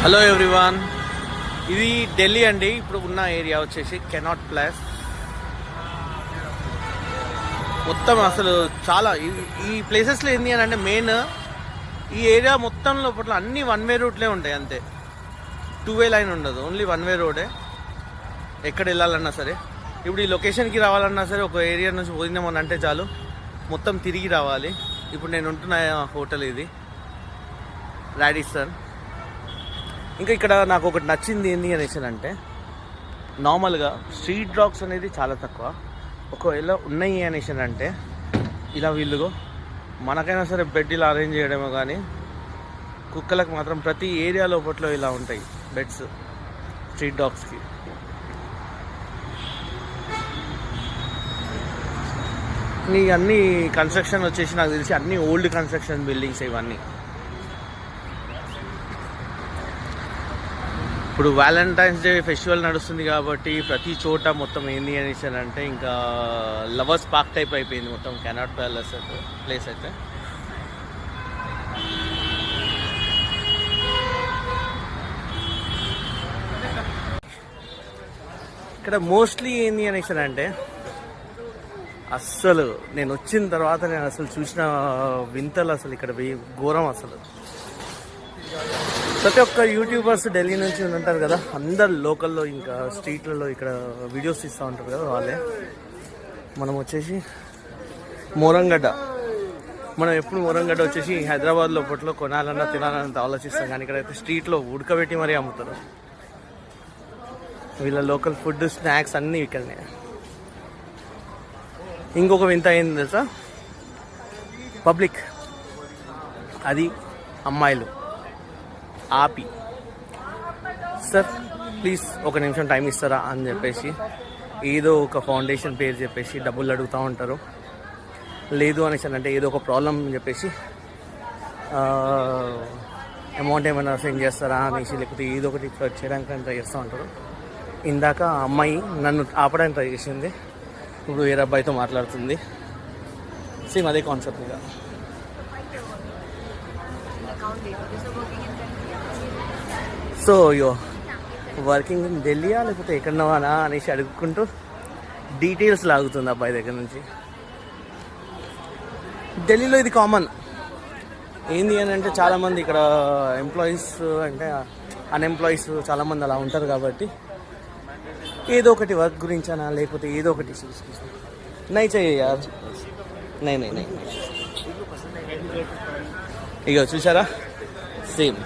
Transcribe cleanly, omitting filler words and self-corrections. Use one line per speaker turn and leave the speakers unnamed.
Hello everyone, ఇది ఢిల్లీ అండి. ఇప్పుడు ఉన్న ఏరియా వచ్చేసి కెనాట్ ప్లేస్. మొత్తం అసలు చాలా ఈ ప్లేసెస్లో ఏంటి అని అంటే మెయిన్ ఈ ఏరియా మొత్తం లోపల అన్ని వన్ వే రూట్లే ఉంటాయి, అంతే. 2 వే లైన్ ఉండదు, ఓన్లీ 1 వే రోడే. ఎక్కడ వెళ్ళాలన్నా సరే, ఇప్పుడు ఈ లొకేషన్కి రావాలన్నా సరే ఒక ఏరియా నుంచి పోయినామని అంటే చాలు మొత్తం తిరిగి రావాలి. ఇప్పుడు నేను ఉంటున్న హోటల్ ఇది రాడిసన్. ఇంకా ఇక్కడ నాకు ఒకటి నచ్చింది ఏంటి అనేసి అంటే, నార్మల్గా స్ట్రీట్ డాగ్స్ అనేది చాలా తక్కువ. ఒకవేళ ఉన్నాయి అనేసి అంటే ఇలా వీళ్ళుగో మనకైనా సరే బెడ్ ఇలా అరేంజ్ చేయడమో, కానీ కుక్కలకు మాత్రం ప్రతి ఏరియా లోపట్లో ఇలా ఉంటాయి బెడ్స్ స్ట్రీట్ డాగ్స్కి. అన్ని కన్స్ట్రక్షన్ వచ్చేసి నాకు తెలిసి అన్ని ఓల్డ్ కన్స్ట్రక్షన్ బిల్డింగ్స్ ఇవన్నీ. ఇప్పుడు వ్యాలంటైన్స్ డే ఫెస్టివల్ నడుస్తుంది కాబట్టి ప్రతి చోట మొత్తం ఏంది అనేసి అంటే ఇంకా లవర్స్ పార్క్ టైప్ అయిపోయింది మొత్తం కెనాట్ ప్యాలెస్ ప్లేస్ అయితే. ఇక్కడ మోస్ట్లీ ఏంది అనేసి అంటే అస్సలు నేను వచ్చిన తర్వాత నేను అసలు చూసిన వింతలు అసలు ఇక్కడ ఘోరం. అసలు ప్రతి ఒక్క యూట్యూబర్స్ ఢిల్లీ నుంచి ఉంటారు కదా, అందరు లోకల్లో ఇంకా స్ట్రీట్లలో ఇక్కడ వీడియోస్ తీస్తూ ఉంటారు కదా వాళ్ళే. మనం వచ్చేసి మోరంగడ్డ, మనం ఎప్పుడు మోరంగడ్డ వచ్చేసి హైదరాబాద్ లోపట్లో కొనాలన్నా తినాలన్నంత ఆలోచిస్తాం, కానీ ఇక్కడైతే స్ట్రీట్లో ఉడకబెట్టి మరీ అమ్ముతారు. వీళ్ళ లోకల్ ఫుడ్ స్నాక్స్ అన్నీ ఇక్కడనే. ఇంకొక వింత ఏంది తెలుసా, పబ్లిక్ అది అమ్మాయిలు ఆపి సార్ ప్లీజ్ ఒక నిమిషం టైం ఇస్తారా అని చెప్పేసి ఏదో ఒక ఫౌండేషన్ పేరు చెప్పేసి డబ్బులు అడుగుతూ ఉంటారు. లేదు అనేసి అంటే ఏదో ఒక ప్రాబ్లం అని చెప్పేసి అమౌంట్ ఏమైనా సెండ్ చేస్తారా అనేసి, లేకపోతే ఏదో ఒకటి చేయడానికి ట్రై చేస్తూ ఉంటారు. ఇందాక అమ్మాయి నన్ను ఆపడానికి ట్రై చేసింది, ఇప్పుడు వేరే అబ్బాయితో మాట్లాడుతుంది. సేమ్ అదే కాన్సెప్ట్. ఇక సో వర్కింగ్ ఇన్ ఢిల్లీయా లేకపోతే ఎక్కడన్నావానా అనేసి అడుగుకుంటూ డీటెయిల్స్ లాగుతుంది అబ్బాయి దగ్గర నుంచి. ఢిల్లీలో ఇది కామన్. ఏంది అని అంటే చాలామంది ఇక్కడ ఎంప్లాయీస్ అంటే అన్ఎంప్లాయీస్ చాలామంది అలా ఉంటారు కాబట్టి ఏదో ఒకటి వర్క్ గురించనా లేకపోతే ఏదో ఒకటి నై చెయ్య నై ఇక చూసారా సేమ్.